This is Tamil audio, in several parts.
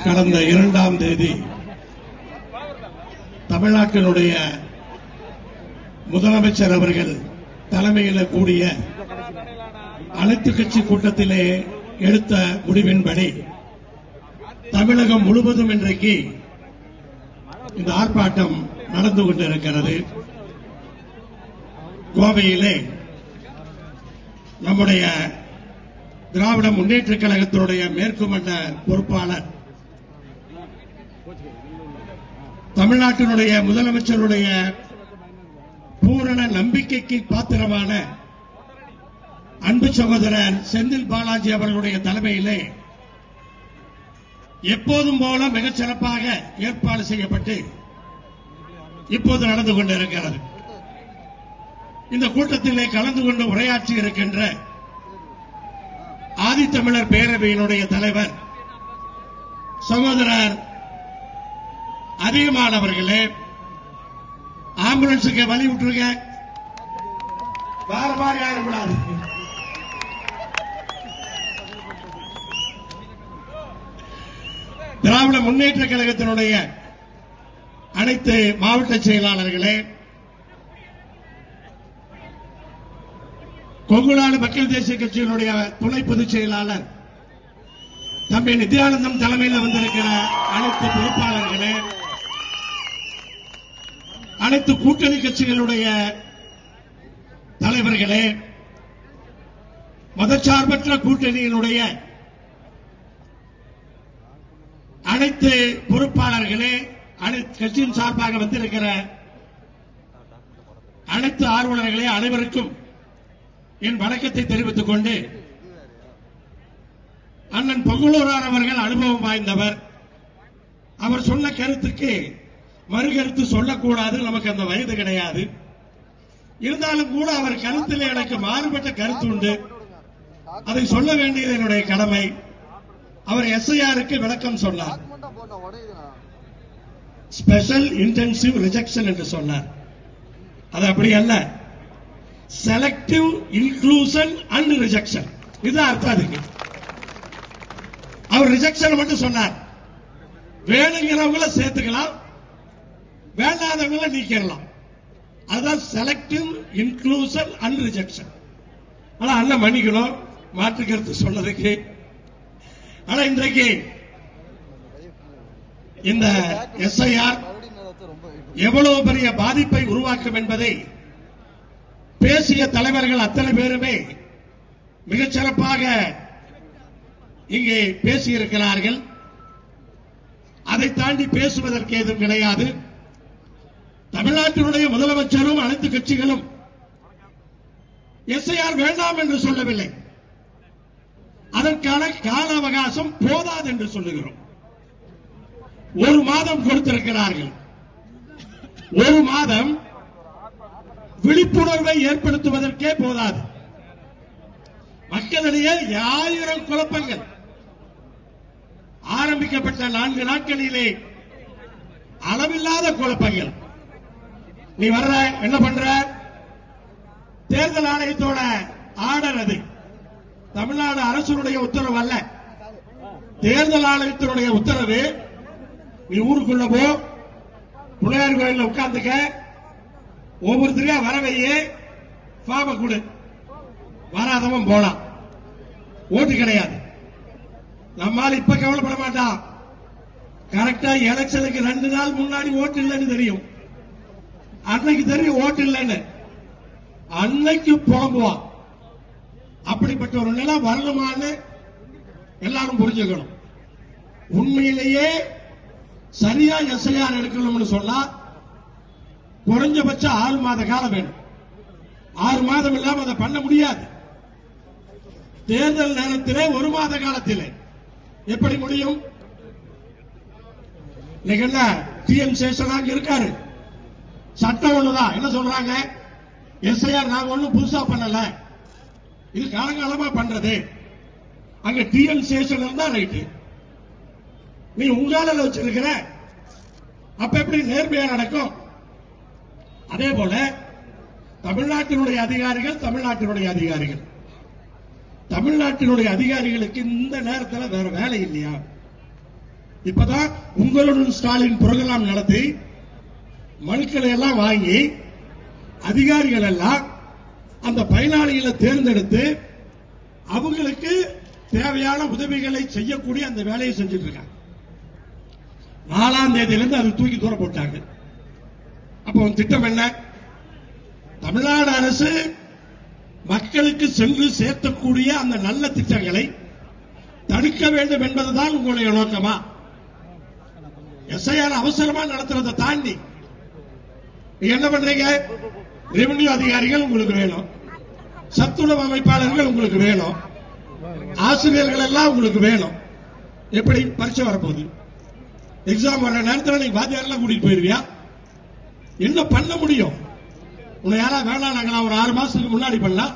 கடந்த 2ஆம் தேதி தமிழ்நாட்டினுடைய முதலமைச்சர் அவர்கள் தலைமையில் கூடிய அனைத்து கட்சி கூட்டத்திலே எடுத்த முடிவின்படி தமிழகம் முழுவதும் இன்றைக்கு இந்த ஆர்ப்பாட்டம் நடந்து கொண்டிருக்கிறது. கோவையிலே நம்முடைய திராவிட முன்னேற்ற கழகத்தினுடைய மேற்கு மண்ட பொறுப்பாளர் தமிழ்நாட்டினுடைய முதலமைச்சருடைய பூரண நம்பிக்கைக்கு பாத்திரமான அன்பு சகோதரர் செந்தில் பாலாஜி அவர்களுடைய தலைமையிலே எப்போதும் போல மிகச் சிறப்பாக ஏற்பாடு செய்யப்பட்டு இப்போது நடந்து கொண்டிருக்கிறது. இந்த கூட்டத்திலே கலந்து கொண்டு உரையாற்றி இருக்கின்ற ஆதித்தமிழர் பேரவையினுடைய தலைவர் சகோதரர் அதிகமானவர்களே, ஆம்புலன்ஸுக்கு வழி விட்டுருங்க, வேற மாதிரி ஆயிடக்கூடாது. திராவிட முன்னேற்ற கழகத்தினுடைய அனைத்து மாவட்ட செயலாளர்களே, கொங்குநாடு மக்கள் தேசிய கட்சியினுடைய துணை பொதுச் செயலாளர் தம்பி நித்யானந்தம் தலைமையில் வந்திருக்கிற அனைத்து பொறுப்பாளர்களே, அனைத்து கூட்டணி கட்சிகளுடைய தலைவர்களே, மதச்சார்பற்ற கூட்டணியினுடைய அனைத்து பொறுப்பாளர்களே, அனைத்து கட்சியின் சார்பாக வந்திருக்கிற அனைத்து ஆர்வலர்களே, அனைவருக்கும் என் வணக்கத்தை தெரிவித்துக் கொண்டு, அண்ணன் பொங்கலூரார் அவர்கள் அனுபவம் வாய்ந்தவர். அவர் சொன்ன கருத்துக்கு மறுகருத்து சொல்லக்கூடாது, நமக்கு அந்த வயது கிடையாது. இருந்தாலும் கூட அவர் கருத்தில் எனக்கு மாறுபட்ட கருத்து உண்டு, அதை சொல்ல வேண்டியது என்னுடைய கடமை. அவர் எஸ்ஐஆருக்கு விளக்கம் சொன்னார். ஸ்பெஷல் இன்டென்சிவ் ரிஜெக்ஷன் என்று சொன்னார். அது அப்படி அல்ல, செலக்டிவ் இன்க்ளூஷன் அண்ட் ரிஜெக்ஷன், இது அர்த்தம். அதுக்கு அவர் ரிஜெக்ஷன் மட்டும் சொன்னார். வேணுங்கிறவங்கள சேர்த்துக்கலாம், வேண்டாதவங்கள நீக்கிடலாம். அதுதான் செலக்டிவ் இன்க்ளூஷன் அண்ட் ரிஜெக்ஷன். ஆனா அண்ணன் மன்னிக்கணும் மாற்று கருத்து சொன்னதுக்கு. ஆனா இன்றைக்கு இந்த எஸ்ஐஆர் எவ்வளவு பெரிய பாதிப்பை உருவாக்கும் என்பதை பேசிய தலைவர்கள் அத்தனை பேருமே மிகச் சிறப்பாக இங்கே பேசியிருக்கிறார்கள். அதை தாண்டி பேசுவதற்கு ஏதும் கிடையாது. தமிழ்நாட்டினுடைய முதலமைச்சரும் அனைத்து கட்சிகளும் எஸ்ஐஆர் வேண்டாம் என்று சொல்லவில்லை, அதற்கான கால அவகாசம் போதாது என்று சொல்லுகிறோம். 1 மாதம் கொடுத்திருக்கிறார்கள். 1 மாதம் விழிப்புணர்வை ஏற்படுத்துவதற்கே போதாது. மக்களிடையே 1000 குழப்பங்கள் ஆரம்பிக்கப்பட்ட 4 நாட்களிலே அளவில்லாத குழப்பங்கள். நீ வர்ற என்ன பண்ற, தேர்தல் ஆணையத்தோட ஆர்டர், அது தமிழ்நாடு அரசுடைய உத்தரவு அல்ல, தேர்தல் ஆணையத்தினுடைய உத்தரவு. நீ ஊருக்குள்ள போ, புலையார் கோயில உட்கார்ந்துக்க, ஒவ்வொருத்தரையா வரவையே பாப கொடு, வராதவன் போலாம், ஓட்டு கிடையாது. நம்மால் இப்ப கவலைப்பட மாட்டான். கரெக்டா எலெக்ஷனுக்கு 2 நாள் முன்னாடி ஓட்டு இல்லைன்னு தெரியும். அன்னைக்கு தெரியும் ஓட்டு இல்லைன்னு, அன்னைக்கு புலம்புவான். அப்படிப்பட்ட ஒரு நிலை வரணுமான்னு எல்லாரும் புரிஞ்சுக்கணும். உண்மையிலேயே சரியா எஸ்ஐஆர் எடுக்கணும்னு சொன்னா குறைஞ்சபட்சம் 6 மாத காலம் வேணும். 6 மாதம் இல்லாம அதை பண்ண முடியாது. தேர்தல் நேரத்திலே 1 மாத காலத்திலே எப்படி முடியும்? இன்னைக்கு டிஎம் சேஷன் இருக்காரு, சட்டம் ஒண்ணுதான். என்ன சொல்றாங்க, எஸ்ஐஆர் நாங்க ஒண்ணும் புதுசா பண்ணல, இது காலங்காலமா பண்றது. அங்க டிஎம் சேஷன் இருந்தா ரைட்டு, நீ உங்கால வச்சிருக்கிற, அப்ப எப்படி நேர்மையா நடக்கும்? அதே போல தமிழ்நாட்டினுடைய அதிகாரிகளுக்கு இந்த நேரத்தில் வேற வேலை இல்லையா? இப்பதான் உங்களுடன் ஸ்டாலின் புரோகிராம் நடத்தி மனுக்களை எல்லாம் வாங்கி அதிகாரிகள் எல்லாம் அந்த பயனாளிகளை தேர்ந்தெடுத்து அவங்களுக்கு தேவையான உதவிகளை செய்யக்கூடிய அந்த வேலையை செஞ்சுட்டு இருக்காங்க. 4ஆம் தேதியிலிருந்து அது தூக்கி தூர போட்டாங்க. அப்போ திட்டம் என்ன? தமிழ்நாடு அரசு மக்களுக்கு சென்று சேர்த்தக்கூடிய அந்த நல்ல திட்டங்களை தடுக்க வேண்டும் என்பதுதான் உங்களுடைய நோக்கமா? எஸ்ஐஆர் அவசரமா நடத்துறதை தாண்டி என்ன பண்றீங்க? ரெவென்யூ அதிகாரிகள் உங்களுக்கு வேணும், சத்துணவு அமைப்பாளர்கள் உங்களுக்கு வேணும், ஆசிரியர்கள் எல்லாம் உங்களுக்கு வேணும். எப்படி பரீட்சை வரப்போகுது, எக்ஸாம் வர நேரத்தில் நீங்க வாத்தியாரெல்லாம் கூட்டிட்டு போயிருவியா? என்ன பண்ண முடியும்? உன்னை யாரா வேணாம், நாங்களா ஒரு 6 மாசத்துக்கு முன்னாடி பண்ணலாம்.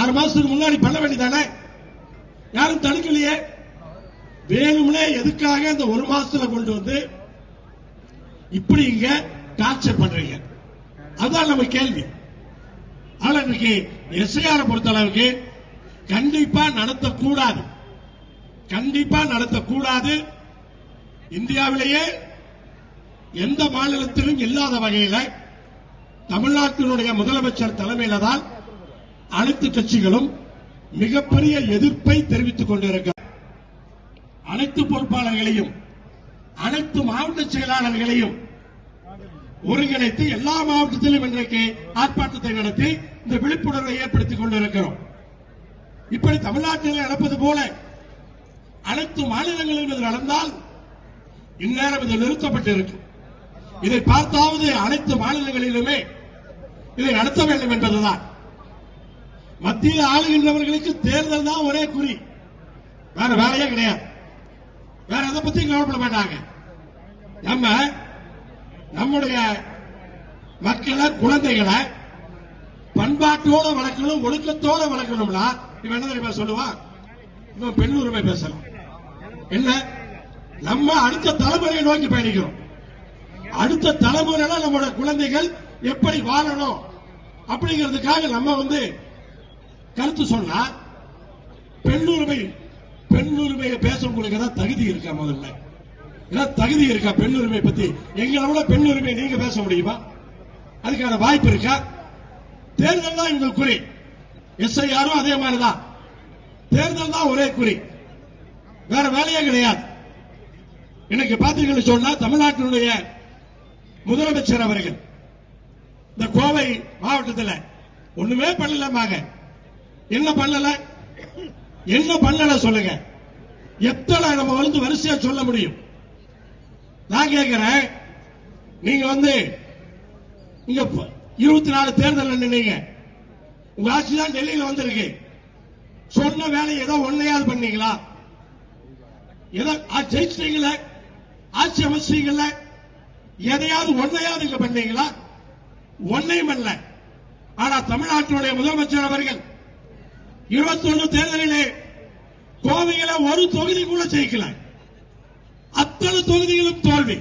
6 மாசத்துக்கு முன்னாடி பண்ண வேண்டியதானே? யாரும் தடுக்கலையே. வேணும்னே எதுக்காக இந்த 1 மாசத்துல கொண்டு வந்து இப்படி இங்க டார்ச்சர் பண்றீங்க? அதுதான் நம்ம கேள்வி. ஆனா இன்னைக்கு எஸ்ஐஆர் பொறுத்த அளவுக்கு கண்டிப்பா நடத்தக்கூடாது, கண்டிப்பா நடத்தக்கூடாது. இந்தியாவிலேயே எந்த மாநிலத்திலும் இல்லாத வகையில் தமிழ்நாட்டினுடைய முதலமைச்சர் தலைமையில தான் அனைத்து கட்சிகளும் மிகப்பெரிய எதிர்ப்பை தெரிவித்துக் கொண்டிருக்கிறார். அனைத்து பொறுப்பாளர்களையும் அனைத்து மாவட்ட செயலாளர்களையும் ஒருங்கிணைத்து எல்லா மாவட்டத்திலும் இன்றைக்கு ஆர்ப்பாட்டத்தை நடத்தி இந்த விழிப்புணர்வை ஏற்படுத்திக் கொண்டிருக்கிறோம். இப்படி தமிழ்நாட்டில் நடப்பது போல அனைத்து மாநிலங்களிலும் இது நடந்தால் இந்நேரம் இது நிறுத்தப்பட்டிருக்கும். இதை பார்த்தாவது அனைத்து மாநிலங்களிலுமே இதை நடத்த வேண்டும் என்பதுதான். மத்தியில் ஆளுகின்றவர்களுக்கு தேர்தல் தான் ஒரே குறி, வேற வேலையே கிடையாது. வேற எதை பத்தி கவலைப்பட மாட்டாங்க. நம்முடைய மக்களை, குழந்தைகளை பண்பாட்டோட வளர்க்கணும், ஒழுக்கத்தோட வளர்க்கணும்னா இவன் என்ன தெரியுமா சொல்லுவான்? இவன் பெண் உரிமை பேசலாம். என்ன, நம்ம அடுத்த தலைமுறையை நோக்கி பயணிக்கிறோம். அடுத்த தலைமுறையில நம்மளோட குழந்தைகள் எப்படி வாழணும் அப்படிங்கிறதுக்காக நம்ம கருத்து சொன்னா பெண் உரிமையை பேச உங்களுக்கு ஏதாவது தகுதி இருக்கா? முதல்ல ஏதாவது தகுதி இருக்கா? பெண் உரிமை பத்தி எங்களோட பெண் உரிமை நீங்க பேச முடியுமா? அதுக்கான வாய்ப்பு இருக்கா? தேர்தல் தான் எங்கள் குறி. எஸ்ஐஆரும் அதே மாதிரிதான். தேர்தல் தான் ஒரே குறி, வேற வேலையே கிடையாது. இன்னைக்கு பாத்தீங்கன்னு சொன்னா தமிழ்நாட்டினுடைய முதலமைச்சர் அவர்கள் இந்த கோவை மாவட்டத்தில் ஒண்ணுமே பண்ணலமாங்க. என்ன பண்ணல சொல்லுங்க. எத்தனை நம்ம வரிசையா சொல்ல முடியும்? நான் கேட்கிறேன், நீங்க இங்க 24 தேர்தல் நின்னீங்க, உங்க ஆட்சி தான் டெல்லியில வந்திருக்கு. சொன்ன வேலை ஏதோ ஒன்னையாவது பண்ணீங்களா? ஏதோ ஜெயிச்சிட்டீங்கள, ஆட்சி அமைச்சீங்கல்ல, எதையாவது ஒன்னையாவது இங்க பண்ணீங்களா? ஒன்னையும் அல்ல. ஆனா தமிழ்நாட்டினுடைய முதலமைச்சர் அவர்கள் 21 தேர்தலிலே கோவையில ஒரு தொகுதி கூட ஜெயிக்கல, அத்தனை தொகுதிகளும் தோல்வி.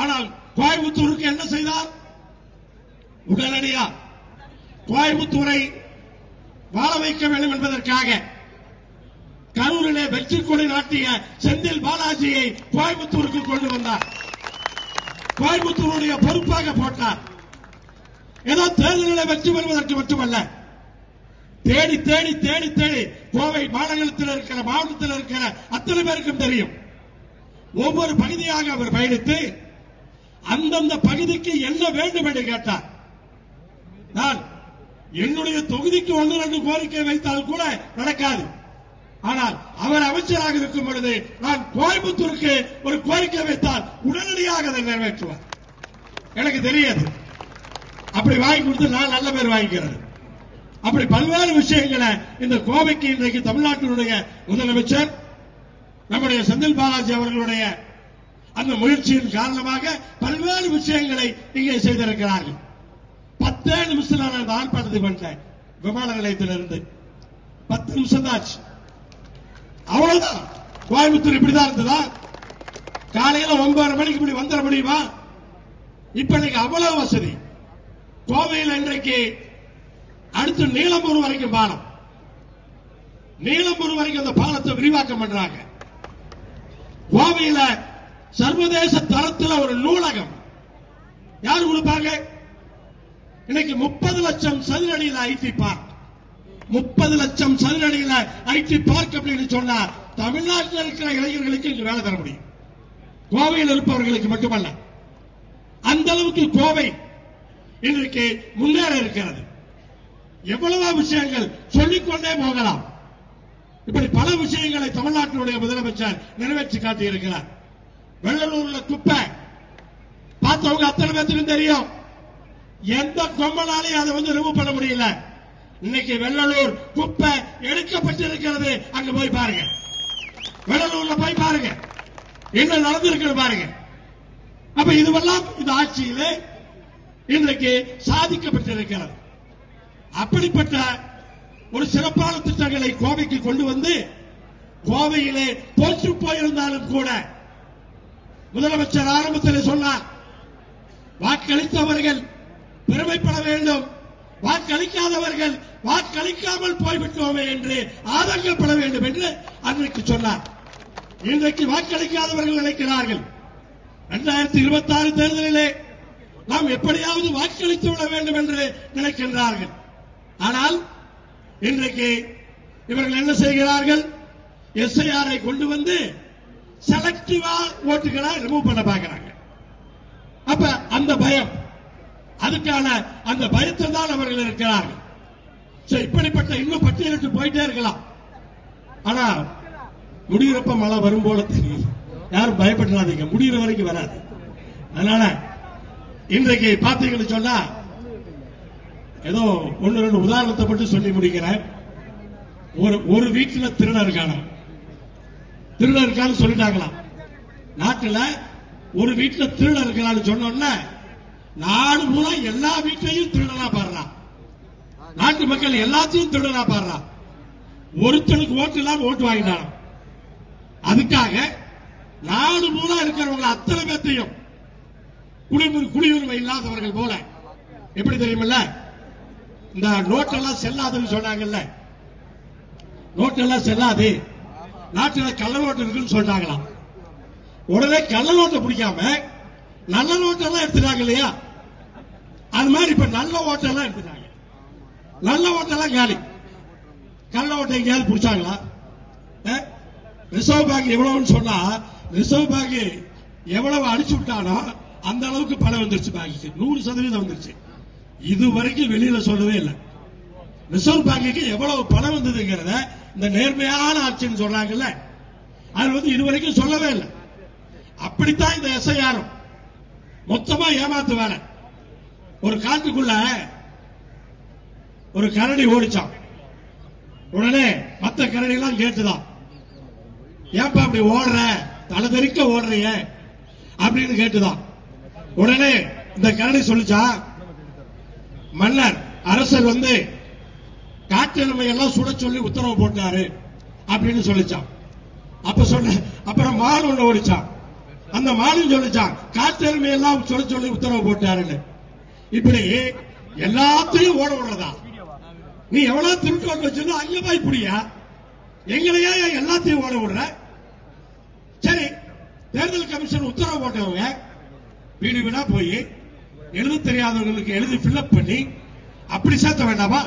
ஆனால் கோயம்புத்தூருக்கு என்ன செய்தார்? உடனடியா கோயம்புத்தூரை வாழ வைக்க வேண்டும் என்பதற்காக கரூரிலே வெற்றி கொடி நாட்டிய செந்தில் பாலாஜியை கோயம்புத்தூருக்கு கொண்டு வந்தார். கோயம்புத்தூருடைய பொறுப்பாக போட்டார். ஏதோ தேர்தலில் வெற்றி பெறுவதற்கு மட்டுமல்ல, தேடி தேடி தேடி தேடி கோவை மாநகரத்தில் இருக்கிற, மாவட்டத்தில் இருக்கிற அத்தனை பேருக்கும் தெரியும். ஒவ்வொரு பகுதியாக அவர் பயணித்து அந்தந்த பகுதிக்கு என்ன வேண்டும் என்று கேட்டார். நான் என்னுடைய தொகுதிக்கு 1-2 கோரிக்கை வைத்தால் கூட நடக்காது. ஆனால் அவர் அமைச்சராக இருக்கும் பொழுது நான் கோயம்புத்தூருக்கு ஒரு கோரிக்கை வைத்தால் உடனடியாக அதை நிறைவேற்றுவார். எனக்கு தெரியாது. அப்படி வாங்கி கொடுத்து நான் நல்ல பேர் வாங்கிக்கிறது. அப்படி பல்வேறு விஷயங்களை இந்த கோவைக்கு இன்றைக்கு தமிழ்நாட்டினுடைய முதலமைச்சர் நம்முடைய செந்தில் பாலாஜி அவர்களுடைய அந்த முயற்சியின் காரணமாக பல்வேறு விஷயங்களை இங்கே செய்திருக்கிறார்கள். 10 நிமிஷம் நான் அந்த ஆர்ப்பாட்டத்தை பண்ணேன். விமான நிலையத்திலிருந்து 10 நிமிஷம் தான். அவ்வளவுதான். கோயம்புத்தூர் இப்படிதான் இருந்ததா? காலையில 9:30 மணிக்கு இப்படி வந்துட முடியுமா? இப்ப இன்னைக்கு அவ்வளவு வசதி. கோவையில் இன்றைக்கு அடுத்து நீலம்பூர் வரைக்கும் பாலம், நீலம்பூர் வரைக்கும் அந்த பாலத்தை விரிவாக்கம் பண்றாங்க. கோவையில சர்வதேச தரத்தில் ஒரு நூலகம் யாரு கொடுப்பாங்க? இன்னைக்கு 30 லட்சம் சதுர அடியில் ஐடி பார்க், 30 லட்சம் சதுர அடியில் ஐடி பார்க் அப்படின்னு சொன்னா தமிழ்நாட்டில் இருக்கிற இளைஞர்களுக்கு இங்கு வேலை தர முடியும். கோவையில் இருப்பவர்களுக்கு மட்டுமல்ல, அந்த அளவுக்கு கோவை இன்றைக்கு முன்னேற இருக்கிறது. எவ்வளவு விஷயங்கள் சொல்லிக்கொண்டே போகலாம். இப்படி பல விஷயங்களை தமிழ்நாட்டினுடைய முதலமைச்சர் நிறைவேற்றி காட்டியிருக்கிறார். வெள்ளலூர்ல குப்பை பார்த்தவங்க அத்தனை பேருக்கும் தெரியும். எந்த கொம்பனாலையும் அதை ரிமூவ் பண்ண முடியல. இன்னைக்கு வெள்ளலூர் குப்பை எடுக்கப்பட்டிருக்கிறது. அங்க போய் பாருங்க, வெள்ளலூர்ல போய் பாருங்க என்ன நடந்திருக்கிறது பாருங்க. அப்ப இதுவெல்லாம் இந்த ஆட்சியிலே இன்றைக்கு சாதிக்கப்பட்டிருக்கிறது. அப்படிப்பட்ட ஒரு சிறப்பான திட்டங்களை கோவைக்கு கொண்டு வந்து கோவையிலே தோற்று போயிருந்தாலும் கூட முதலமைச்சர் ஆரம்பத்தில் சொன்னார், வாக்களித்தவர்கள் பெருமைப்பட வேண்டும், வாக்களிக்காதவர்கள் வாக்களிக்காமல் போய்விட்டோமே என்று ஆதங்கப்பட வேண்டும் என்று அன்றைக்கு சொன்னார். இன்றைக்கு வாக்களிக்காதவர்கள் நினைக்கிறார்கள் 2026 தேர்தலிலே நாம் எப்படியாவது வாக்களித்து விட வேண்டும் என்று நினைக்கின்றார்கள். ஆனால் இன்றைக்கு இவர்கள் என்ன செய்கிறார்கள்? எஸ்ஐஆரை கொண்டு வந்து செலக்டிவா ஓட்டுகளை ரிமூவ் பண்ண பார்க்கிறாங்க. அப்ப அந்த பயம், அதுக்கான அந்த பயத்தில் தான் அவர்கள் இருக்கிறார்கள். இப்படிப்பட்ட இன்னும் பட்டியலிட்டு போயிட்டே இருக்கலாம். ஆனா முடிகிறப்ப மழை வரும் போல தெரியும். யாரும் பயப்படாதீங்க, முடிகிற வரைக்கும் வராது. அதனால இன்றைக்கு பார்த்தீங்கன்னு சொன்னா ஏதோ ஒன்னு ரெண்டு உதாரணத்தை மட்டும் சொல்லி முடிக்கிறேன். ஒரு வீட்டில் திருடன் இருக்கான்னு சொல்லிட்டாங்களாம். நாட்டில் ஒரு வீட்டில் திருடன் இருக்கலாம்னு சொன்னோன்னா நாடு பூரா எல்லா வீட்டையும் திருடனா பாடுறான். நாட்டு மக்கள் எல்லாத்தையும் திருடனா பாடுறான். ஒருத்தனுக்கு ஓட்டு இல்லாம ஓட்டு வாங்கிட்டான். அதுக்காக நாடு பூரா இருக்கிறவங்க அத்தனை பேர்த்தையும் குடியுரிமை இல்லாதவர்கள் போல, எப்படி தெரியுமில்ல, இந்த நோட்டெல்லாம் செல்லாதுன்னு சொன்னாங்கல்ல, நோட்டெல்லாம் செல்லாது, நாட்டில் கள்ள நோட்டு இருக்குன்னு சொல்றாங்களாம். உடனே கள்ள நோட்டை பிடிக்காம நல்ல நோட்டெல்லாம் எடுத்துட்டாங்க இல்லையா? அது மாதிரி இப்ப நல்ல ஓட்டெல்லாம் எடுத்துட்டாங்க. நல்ல ஓட்டெல்லாம் காலி. கள்ள ஓட்டை எங்கேயாவது பிடிச்சாங்களா? ரிசர்வ் பேங்க் எவ்வளவுன்னு சொன்னா, ரிசர்வ் பேங்க் எவ்வளவு அடிச்சு விட்டானோ அந்த அளவுக்கு பணம் வந்துருச்சு. பேங்க்கு 100% வந்துருச்சு. இதுவரைக்கும் வெளியில சொல்லவே இல்லை. ரிசர்வ் பேங்குக்கு எவ்வளவு பணம் வந்ததுங்கிறத இந்த நேர்மையான ஆட்சின்னு சொல்றாங்கல்ல, அது இதுவரைக்கும் சொல்லவே இல்லை. அப்படித்தான் இந்த எஸ்ஐஆர் மொத்தமா ஏமாத்து வேலை. ஒரு காட்டுக்குள்ள ஒரு கரடி ஓடிச்சான். உடனே மற்ற கரடி எல்லாம் கேட்டுதான், ஏன்பா அப்படி ஓடுற, தலை தெறிக்க ஓடுறிய அப்படின்னு கேட்டுதான். உடனே இந்த கரடி சொல்லிச்சா, மன்னர் அரசர் காட்டு எருமை எல்லாம் சுட சொல்லி உத்தரவு போட்டாரு அப்படின்னு சொல்லிச்சான். அப்ப சொன்ன அப்புறம் மாடு ஒண்ணு ஓடிச்சான். அந்த மாடு சொல்லிச்சான், காட்டு எருமை எல்லாம் சுட சொல்லி உத்தரவு போட்டாருன்னு. இப்படி எல்லாத்தையும் ஓட விடுறதா? நீ எவ்வளவு திருட்டு ஓட்டு வச்சிருந்தா அங்க போய் புடியா, எங்களையா எல்லாத்தையும் ஓட விடுற? சரி, தேர்தல் கமிஷன் உத்தரவு போட்டவங்க வீடு வீடா போய் எழுத தெரியாதவர்களுக்கு எழுதி பில்அப் பண்ணி அப்படி சேர்த்த வேண்டாமா?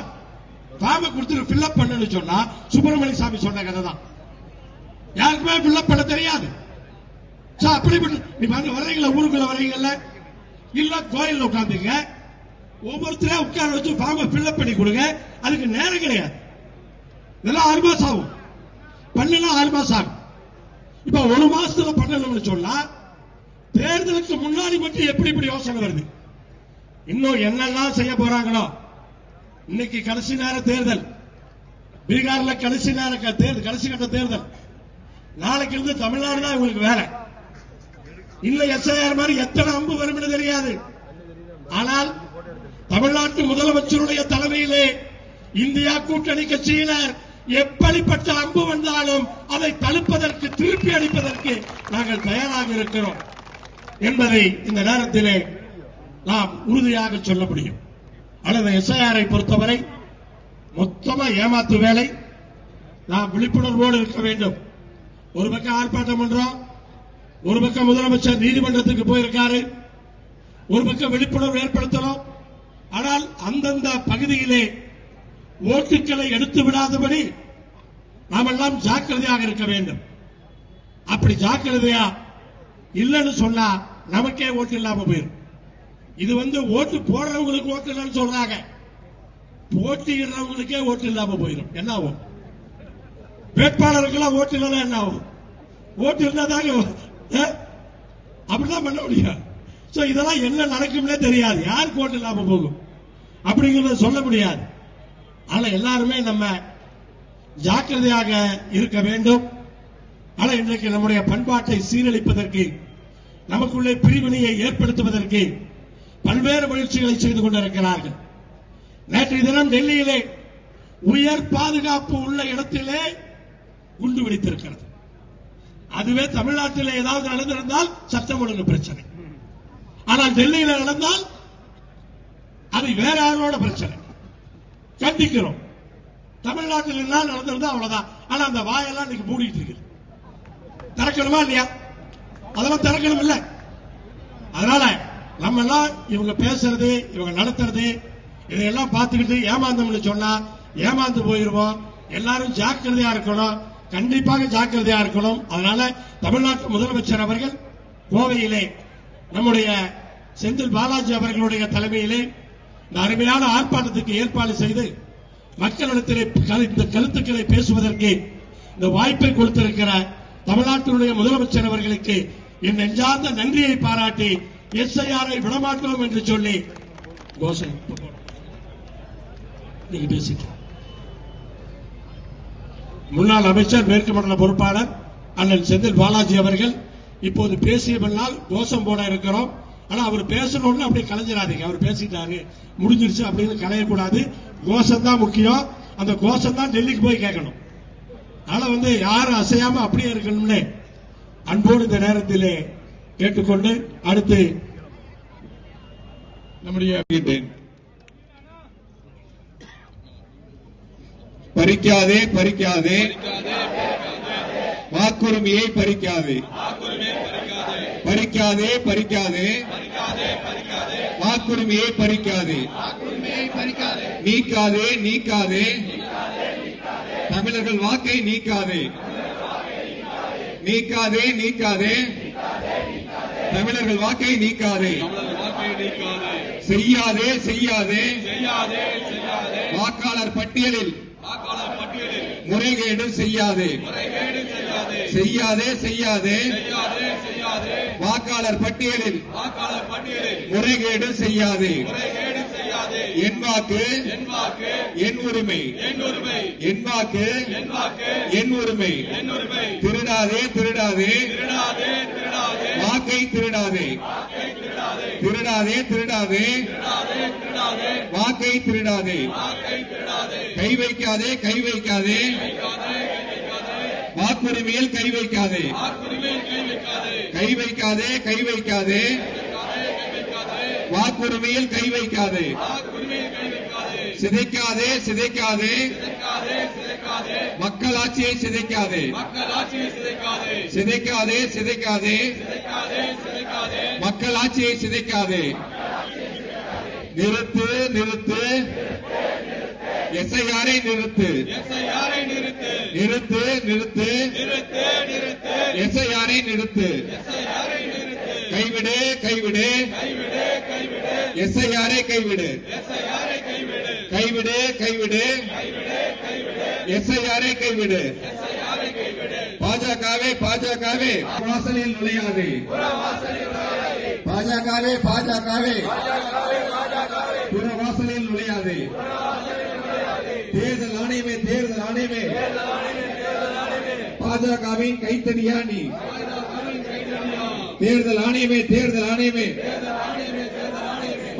ஃபார்மை கொடுத்து பில்அப் பண்ணு சொன்னா சுப்பிரமணிய சாமி சொன்ன கதை தான். யாருக்குமே பில்அப் பண்ண தெரியாது. அப்படிப்பட்ட நீ வர்றீங்களா, ஊருக்குள்ள வர்றீங்கல்ல, இல்ல கோயில்ல உட்காந்துங்க, ஒவ்வொருத்தரையும் உட்கார வச்சு ஃபார்மை பில்அப் பண்ணி கொடுங்க. அதுக்கு நேரம் கிடையாது. இதெல்லாம் 6 மாசம் ஆகும். பண்ணலாம் 6 மாசம் ஆகும். இப்ப 1 மாசத்துல பண்ணணும்னு சொன்னா தேர்தலுக்கு முன்னாடி மட்டும் எப்படி இப்படி யோசனை வருது? இன்னும் என்னெல்லாம் செய்ய போறாங்களோ. இன்னைக்கு கடைசி நேர தேர்தல், பீகார்ல கடைசி நேர கடைசி கட்ட தேர்தல். நாளைக்கு இருந்து தமிழ்நாடு தான் உங்களுக்கு வேலை. இல்ல எஸ்ஐஆர் மாதிரி எத்தனை அம்பு வரும் தெரியாது. ஆனால் தமிழ்நாட்டு முதலமைச்சருடைய தலைமையிலே இந்தியா கூட்டணி கட்சியினர் எப்படிப்பட்ட அம்பு வந்தாலும் அதை தடுப்பதற்கு, திருப்பி அடிப்பதற்கு நாங்கள் தயாராக இருக்கிறோம் என்பதை இந்த நேரத்திலே நாம் உறுதியாக சொல்ல முடியும். அல்லது எஸ்ஐஆரை பொறுத்தவரை மொத்தமா ஏமாத்து வேலை. நாம் விழிப்புணர்வோடு இருக்க வேண்டும். ஒரு பக்கம் ஆர்ப்பாட்டம் பண்றோம், ஒரு பக்கம் முதலமைச்சர் நீதிமன்றத்துக்கு போயிருக்காரு, ஒரு பக்கம் விழிப்புணர்வு ஏற்படுத்தணும். ஆனால் அந்தந்த பகுதியிலே ஓட்டுக்களை எடுத்து விடாதபடி நாமெல்லாம் ஜாக்கிரதையாக இருக்க வேண்டும். அப்படி ஜாக்கிரதையா இல்லைன்னு சொன்னா நமக்கே ஓட்டு இல்லாம போயிடும். இது ஓட்டு போடுறவங்களுக்கு ஓட்டு இல்லைன்னு சொல்றாங்க, போட்டியிடுறவங்களுக்கே ஓட்டு இல்லாம போயிடும். என்ன ஆகும்? வேட்பாளருக்கெல்லாம் ஓட்டு இல்லைன்னா என்ன ஆகும்? ஓட்டு இருந்தாதாங்க அப்படிதான் பண்ண முடியும். இதெல்லாம் என்ன நடக்கும்னே தெரியாது, யாருக்கு ஓட்டு இல்லாம போகும் அப்படிங்கறத சொல்ல முடியாது. ஆனா எல்லாருமே நம்ம ஜாக்கிரதையாக இருக்க வேண்டும். ஆனா இன்றைக்கு நம்முடைய பண்பாட்டை சீரழிப்பதற்கு, நமக்குள்ளே பிரிவினையை ஏற்படுத்துவதற்கு பல்வேறு முயற்சிகளை செய்து கொண்டிருக்கிறார்கள். நேற்றைய தினம் டெல்லியிலே உயர் பாதுகாப்பு உள்ள இடத்திலே குண்டு வெடித்திருக்கிறது. அதுவே தமிழ்நாட்டில் ஏதாவது நடந்திருந்தால் சட்டம் ஒழுங்கு பிரச்சனை. ஆனால் டெல்லியில் நடந்தால் அது வேற யாரோட பிரச்சனை. கண்டிக்கிறோம். தமிழ்நாட்டில் எல்லாம் நடந்திருந்தா அவ்வளவுதான். ஆனா அந்த வாயெல்லாம் இன்னைக்கு மூடிட்டு இருக்கு. திறக்கணுமா இல்லையா? அதெல்லாம் திறக்கணும் இல்ல. அதனால நம்ம எல்லாம் இவங்க பேசுறது, இவங்க நடத்துறது, இதையெல்லாம் பார்த்துக்கிட்டு ஏமாந்தோம்னு சொன்னா ஏமாந்து போயிருவோம். எல்லாரும் ஜாக்கிரதையா இருக்கணும், கண்டிப்பாக ஜாக்கிரதையா இருக்கணும். அதனால தமிழ்நாட்டு முதலமைச்சர் அவர்கள் கோவையிலே நம்முடைய செந்தில் பாலாஜி அவர்களுடைய தலைமையிலே இந்த அருமையான ஆர்ப்பாட்டத்துக்கு ஏற்பாடு செய்து மக்களிடத்திலே இந்த கருத்துக்களை பேசுவதற்கு இந்த வாய்ப்பை கொடுத்திருக்கிற தமிழ்நாட்டினுடைய முதலமைச்சர் அவர்களுக்கு என் நெஞ்சார்ந்த நன்றியை பாராட்டி எஸ்ஐஆரை விடமாட்டோம் என்று சொல்லி கோஷம் நீங்க பேசிட்டு முன்னாள் அமைச்சர் மேற்கு மண்டல பொறுப்பாளர் அண்ணன் செந்தில் பாலாஜி அவர்கள் இப்போது பேசிய பின்னால் கோஷம் போட இருக்கிறோம். ஆனா அவர் பேசணும்னு அப்படியே கலைஞ்சிடாதீங்க. அவர் பேசிட்டாரு முடிஞ்சிருச்சு அப்படின்னு கலையக்கூடாது. கோஷம் தான் முக்கியம். அந்த கோஷம் தான் டெல்லிக்கு போய் கேட்கணும். அதனால யாரும் அசையாம அப்படியே இருக்கணும்னு அன்போடு இந்த நேரத்திலே கேட்டுக்கொண்டு அடுத்து நம்முடைய பறிக்காதே பறிக்காதே வாக்குரிமையை பறிக்காதே பறிக்காதே பறிக்காதே வாக்குரிமையை பறிக்காதே நீக்காதே நீக்காதே தமிழர்கள் வாக்கை நீக்காதே நீக்காதே நீக்காதே தமிழர்கள் வாக்கை நீக்காதே செய்யாதே செய்யாதே வாக்காளர் பட்டியலில் முறைகேடு செய்யாதே செய்யாதே செய்யாதே வாக்காளர் பட்டியலில் முறைகேடு செய்யாதே என் வாக்கு என் உரிமை என் வாக்கு என் உரிமை திருடாதே திருடாதே வாக்கை திருடாதே திருடாதே திருடாதே வாக்கை திருடாதே கை வைக்காதே கை வைக்காதே வாக்குரிமையில் கை வைக்காதே கை வைக்காதே கை வைக்காதே வாக்குரிமையில் கை வைக்காதே சிதைக்காதே சிதைக்காதே மக்களாட்சியை சிதைக்காதே சிதைக்காதே சிதைக்காதே மக்களாட்சியை சிதைக்காதே நிறுத்து நிறுத்து எஸ்ஐஆரை நிறுத்து நிறுத்து நிறுத்து எஸ்ஐஆரை நிறுத்து கைவிடு கைவிடு எஸ்ஐஆரை கைவிடு கைவிடு கைவிடு எஸ்ஐஆரை கைவிடு பாஜகவே பாஜகவே வாசலில் நுழையாது பாஜகவே பாஜகவே புற வாசலில் நுழையாது தேர்தல் ஆணையமே தேர்தல் ஆணையமே பாஜகவின் கைத்தடியா நீ தேர்தல் ஆணையமே தேர்தல் ஆணையமே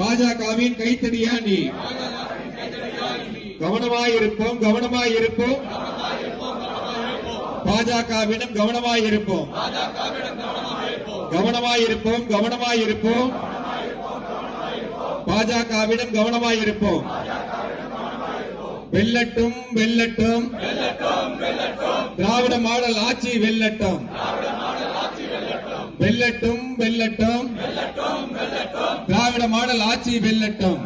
பாஜகவின் கைத்தடியா நீ கவனமாயிருப்போம் கவனமாயிருப்போம் பாஜகவிடம் கவனமாயிருப்போம் கவனமாயிருப்போம் கவனமாயிருப்போம் பாஜகவிடம் கவனமாயிருப்போம் வெல்லட்டும் வெல்லட்டும் திராவிட மாடல் ஆட்சி வெல்லட்டும் வெல்லட்டும் வெல்லட்டும் திராவிட மாடல் ஆட்சி வெல்லட்டும்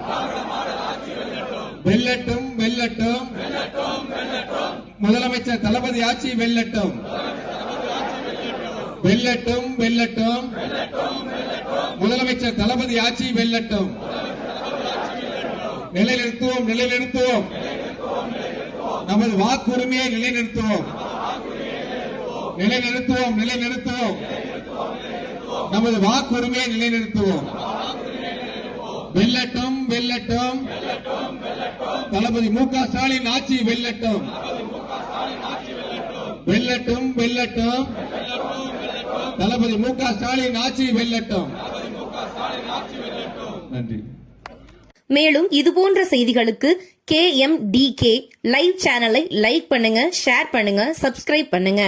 வெல்லட்டும் வெல்லட்டும் முதலமைச்சர் தளபதி ஆட்சி வெல்லட்டும் வெல்லட்டும் வெல்லட்டும் முதலமைச்சர் தளபதி ஆட்சி வெல்லட்டும் நிலைநிறுத்துவோம் நிலைநிறுத்துவோம் நமது வாக்குரிமையை நிலைநிறுத்துவோம் நிலைநிறுத்துவோம் நிலைநிறுத்துவோம் நமது வாக்குரிமையை நிலைநிறுத்துவோம் வெல்லட்டும் வெல்லட்டும் தளபதி மு.க. ஸ்டாலின் ஆட்சி வெல்லட்டும் வெல்லட்டும் வெல்லட்டும் தளபதி மு.க. ஸ்டாலின் ஆட்சி வெல்லட்டும். நன்றி. மேலும் இதுபோன்ற செய்திகளுக்கு KMDK லைவ் சேனலை லைக் பண்ணுங்க, ஷேர் பண்ணுங்க, சப்ஸ்கிரைப் பண்ணுங்க.